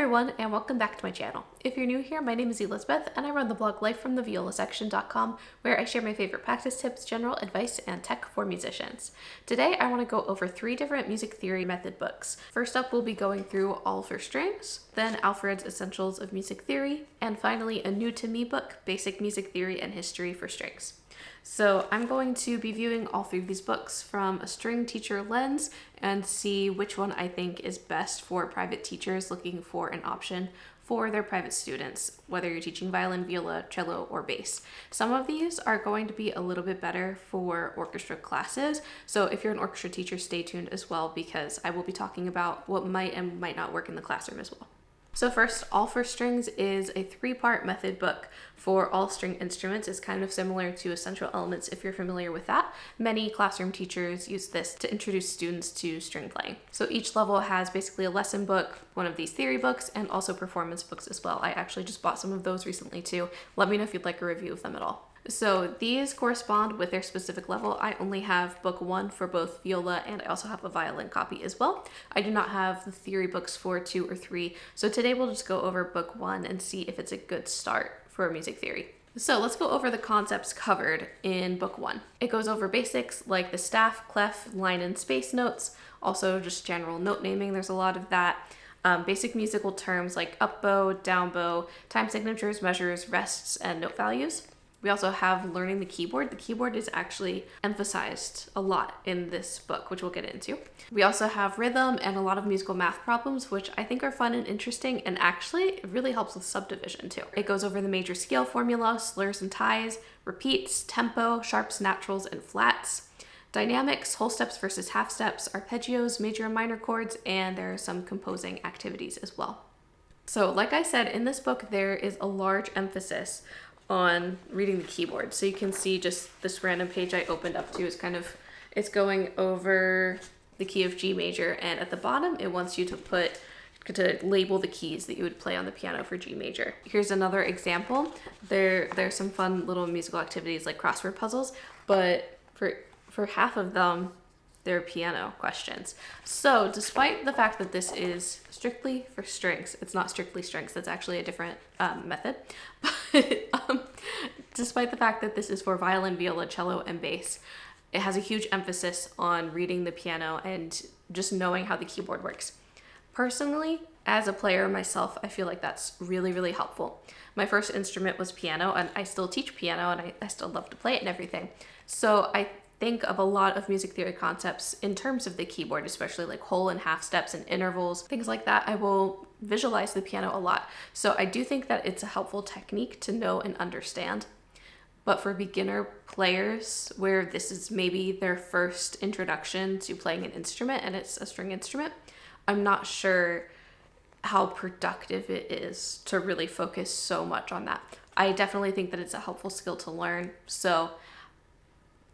everyone, and welcome back to my channel. If you're new here, my name is Elizabeth, and I run the blog lifefromtheviolasection.com, where I share my favorite practice tips, general advice, and tech for musicians. Today, I want to go over 3 different music theory method books. First up, we'll be going through All for Strings, then Alfred's Essentials of Music Theory, and finally a new to me book, Basic Music Theory and History for Strings. So I'm going to be viewing all 3 of these books from a string teacher lens and see which one I think is best for private teachers looking for an option for their private students, whether you're teaching violin, viola, cello, or bass. Some of these are going to be a little bit better for orchestra classes, so if you're an orchestra teacher, stay tuned as well, because I will be talking about what might and might not work in the classroom as well. So first, All for Strings is a 3-part method book for all string instruments. It's kind of similar to Essential Elements if you're familiar with that. Many classroom teachers use this to introduce students to string playing. So each level has basically a lesson book, one of these theory books, and also performance books as well. I actually just bought some of those recently too. Let me know if you'd like a review of them at all. So these correspond with their specific level. I only have book 1 for both viola, and I also have a violin copy as well. I do not have the theory books for 2 or 3. So today we'll just go over book 1 and see if it's a good start for music theory. So let's go over the concepts covered in book 1. It goes over basics like the staff, clef, line, and space notes. Also just general note naming. There's a lot of that. Basic musical terms like up bow, down bow, time signatures, measures, rests, and note values. We also have learning the keyboard. The keyboard is actually emphasized a lot in this book, which we'll get into. We also have rhythm and a lot of musical math problems, which I think are fun and interesting, and actually it really helps with subdivision too. It goes over the major scale formula, slurs and ties, repeats, tempo, sharps, naturals, and flats, dynamics, whole steps versus half steps, arpeggios, major and minor chords, and there are some composing activities as well. So like I said, in this book, there is a large emphasis on reading the keyboard. So you can see just this random page I opened up to is it's going over the key of G major, and at the bottom it wants you to label the keys that you would play on the piano for G major. Here's another example. There's some fun little musical activities like crossword puzzles, but for half of them, they're piano questions. So despite the fact that this is strictly for strings, it's not strictly strings, that's actually a different method. But despite the fact that this is for violin, viola, cello, and bass, it has a huge emphasis on reading the piano and just knowing how the keyboard works. Personally, as a player myself, I feel like that's really, really helpful. My first instrument was piano, and I still teach piano, and I still love to play it and everything. So I think of a lot of music theory concepts in terms of the keyboard, especially like whole and half steps and intervals, things like that. I will visualize the piano a lot. So I do think that it's a helpful technique to know and understand. But for beginner players, where this is maybe their first introduction to playing an instrument and it's a string instrument, I'm not sure how productive it is to really focus so much on that. I definitely think that it's a helpful skill to learn. So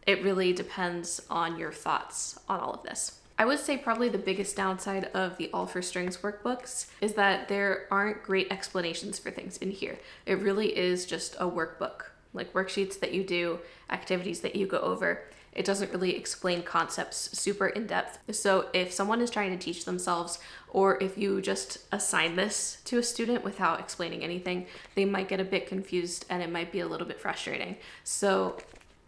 it really depends on your thoughts on all of this. I would say probably the biggest downside of the All for Strings workbooks is that there aren't great explanations for things in here. It really is just a workbook, like worksheets that you do, activities that you go over. It doesn't really explain concepts super in depth. So if someone is trying to teach themselves, or if you just assign this to a student without explaining anything, they might get a bit confused and it might be a little bit frustrating. So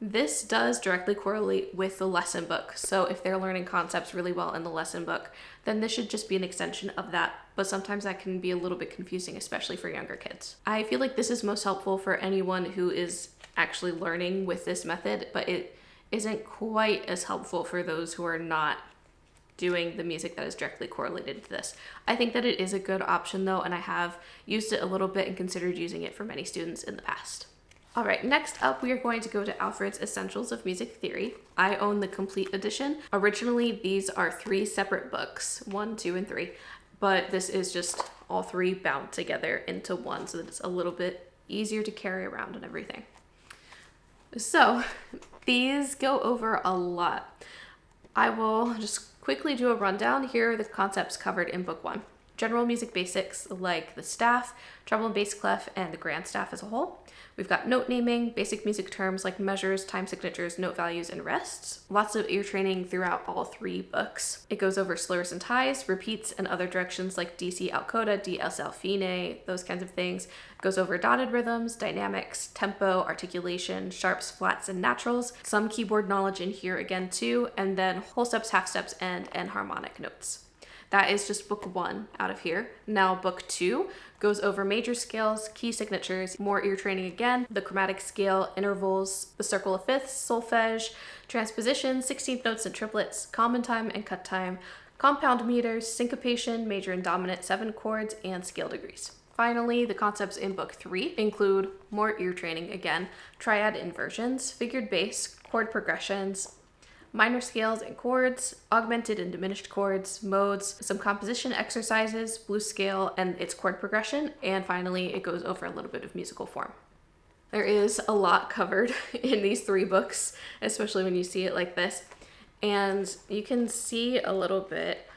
this does directly correlate with the lesson book. So if they're learning concepts really well in the lesson book, then this should just be an extension of that. But sometimes that can be a little bit confusing, especially for younger kids. I feel like this is most helpful for anyone who is actually learning with this method, but it isn't quite as helpful for those who are not doing the music that is directly correlated to this. I think that it is a good option though, and I have used it a little bit and considered using it for many students in the past. All right, next up, we are going to go to Alfred's Essentials of Music Theory. I own the complete edition. Originally, these are 3 separate books, 1, 2, and 3, but this is just all 3 bound together into one so that it's a little bit easier to carry around and everything. So these go over a lot. I will just quickly do a rundown. Here are the concepts covered in book 1. general music basics like the staff, treble and bass clef, and the grand staff as a whole. We've got note naming, basic music terms like measures, time signatures, note values, and rests. Lots of ear training throughout all 3 books. It goes over slurs and ties, repeats, and other directions like DC al coda, DS al fine, those kinds of things. It goes over dotted rhythms, dynamics, tempo, articulation, sharps, flats, and naturals. Some keyboard knowledge in here again too, and then whole steps, half steps, and harmonic notes. That is just book 1 out of here. Now book 2 goes over major scales, key signatures, more ear training again, the chromatic scale, intervals, the circle of fifths, solfege, transposition, 16th notes and triplets, common time and cut time, compound meters, syncopation, major and dominant 7 chords, and scale degrees. Finally, the concepts in book 3 include more ear training again, triad inversions, figured bass, chord progressions, minor scales and chords, augmented and diminished chords, modes, some composition exercises, blues scale and its chord progression, and finally it goes over a little bit of musical form. There is a lot covered in these 3 books, especially when you see it like this, and you can see a little bit.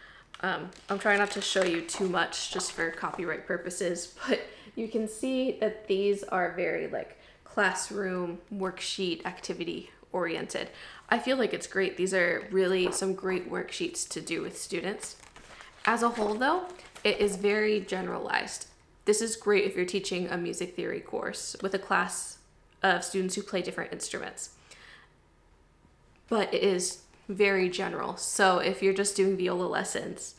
I'm trying not to show you too much just for copyright purposes, but you can see that these are very like classroom worksheet activity oriented. I feel like it's great. These are really some great worksheets to do with students. As a whole though, it is very generalized. This is great if you're teaching a music theory course with a class of students who play different instruments. But it is very general. So if you're just doing viola lessons,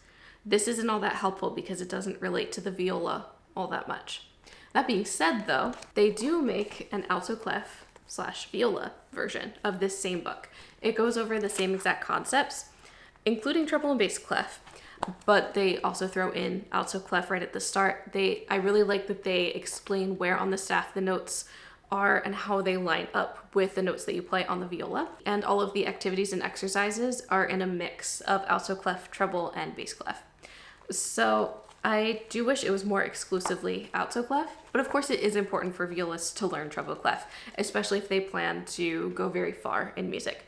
this isn't all that helpful because it doesn't relate to the viola all that much. That being said though, they do make an alto clef / viola version of this same book. It goes over the same exact concepts, including treble and bass clef, but they also throw in alto clef right at the start. I really like that they explain where on the staff the notes are and how they line up with the notes that you play on the viola. And all of the activities and exercises are in a mix of alto clef, treble, and bass clef. So I do wish it was more exclusively alto clef, but of course it is important for violists to learn treble clef, especially if they plan to go very far in music.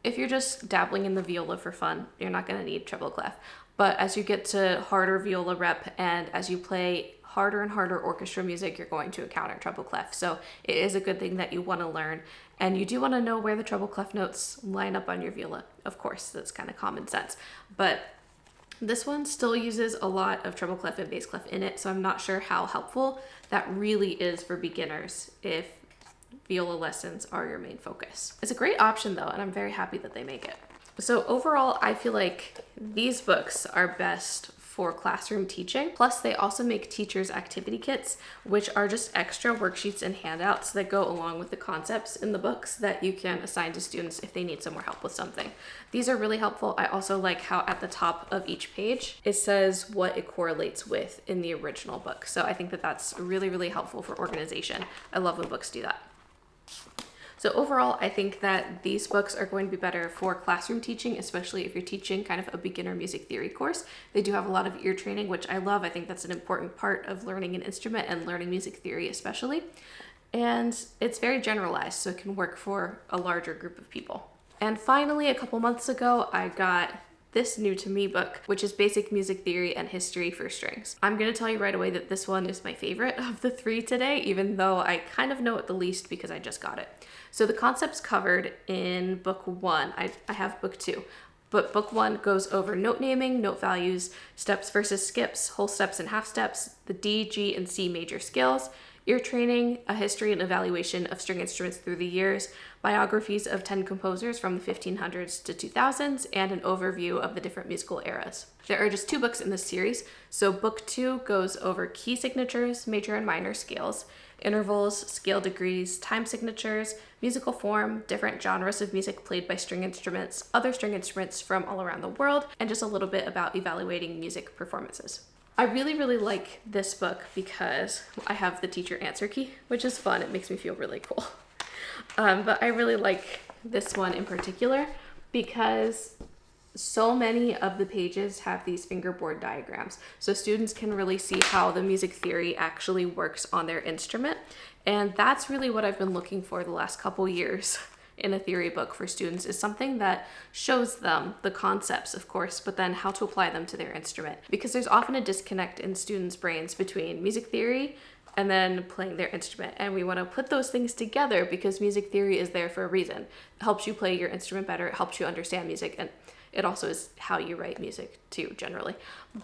If you're just dabbling in the viola for fun, you're not going to need treble clef. But as you get to harder viola rep and as you play harder and harder orchestra music, you're going to encounter treble clef. So it is a good thing that you want to learn, and you do want to know where the treble clef notes line up on your viola. Of course, that's kind of common sense, but this one still uses a lot of treble clef and bass clef in it, so I'm not sure how helpful that really is for beginners if viola lessons are your main focus. It's a great option though, and I'm very happy that they make it. So overall, I feel like these books are best for classroom teaching. Plus, they also make teachers' activity kits, which are just extra worksheets and handouts that go along with the concepts in the books that you can assign to students if they need some more help with something. These are really helpful. I also like how at the top of each page, it says what it correlates with in the original book. So I think that that's really, really helpful for organization. I love when books do that. So overall, I think that these books are going to be better for classroom teaching, especially if you're teaching kind of a beginner music theory course. They do have a lot of ear training, which I love. I think that's an important part of learning an instrument and learning music theory especially. And it's very generalized, so it can work for a larger group of people. And finally, a couple months ago, I got this new to me book, which is Basic Music Theory and History for Strings. I'm gonna tell you right away that this one is my favorite of the 3 today, even though I kind of know it the least because I just got it. So the concepts covered in book 1, I have book 2, but book 1 goes over note naming, note values, steps versus skips, whole steps and half steps, the D, G, and C major scales, ear training, a history and evaluation of string instruments through the years, biographies of 10 composers from the 1500s to 2000s, and an overview of the different musical eras. There are just 2 books in this series, so book 2 goes over key signatures, major and minor scales, intervals, scale degrees, time signatures, musical form, different genres of music played by string instruments, other string instruments from all around the world, and just a little bit about evaluating music performances. I really, really like this book because I have the teacher answer key, which is fun. It makes me feel really cool. But I really like this one in particular because so many of the pages have these fingerboard diagrams. So students can really see how the music theory actually works on their instrument. And that's really what I've been looking for the last couple years in a theory book for students is something that shows them the concepts, of course, but then how to apply them to their instrument. Because there's often a disconnect in students' brains between music theory and then playing their instrument. And we want to put those things together because music theory is there for a reason. It helps you play your instrument better, it helps you understand music, and it also is how you write music too, generally.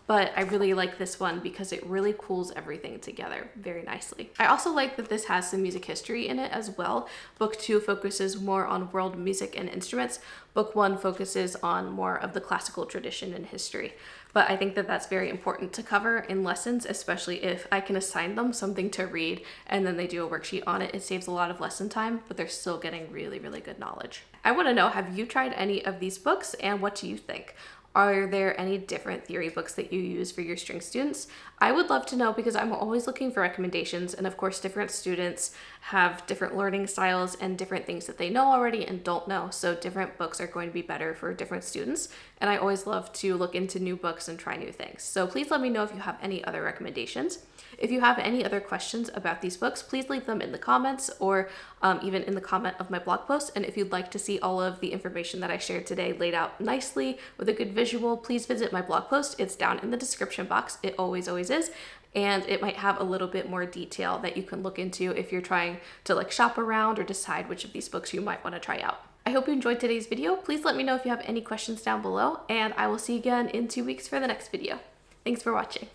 But I really like this one because it really pulls everything together very nicely. I also like that this has some music history in it as well. Book 2 focuses more on world music and instruments. Book 1 focuses on more of the classical tradition and history. But I think that that's very important to cover in lessons, especially if I can assign them something to read and then they do a worksheet on it. It saves a lot of lesson time, but they're still getting really, really good knowledge. I want to know, have you tried any of these books and what do you think? Are there any different theory books that you use for your string students? I would love to know because I'm always looking for recommendations, and of course different students have different learning styles and different things that they know already and don't know, so different books are going to be better for different students, and I always love to look into new books and try new things. So please let me know if you have any other recommendations. If you have any other questions about these books, please leave them in the comments or even in the comment of my blog post. And if you'd like to see all of the information that I shared today laid out nicely with a good visual, please visit my blog post. It's down in the description box. It always is. And it might have a little bit more detail that you can look into if you're trying to like shop around or decide which of these books you might want to try out. I hope you enjoyed today's video. Please let me know if you have any questions down below, and I will see you again in 2 weeks for the next video. Thanks for watching.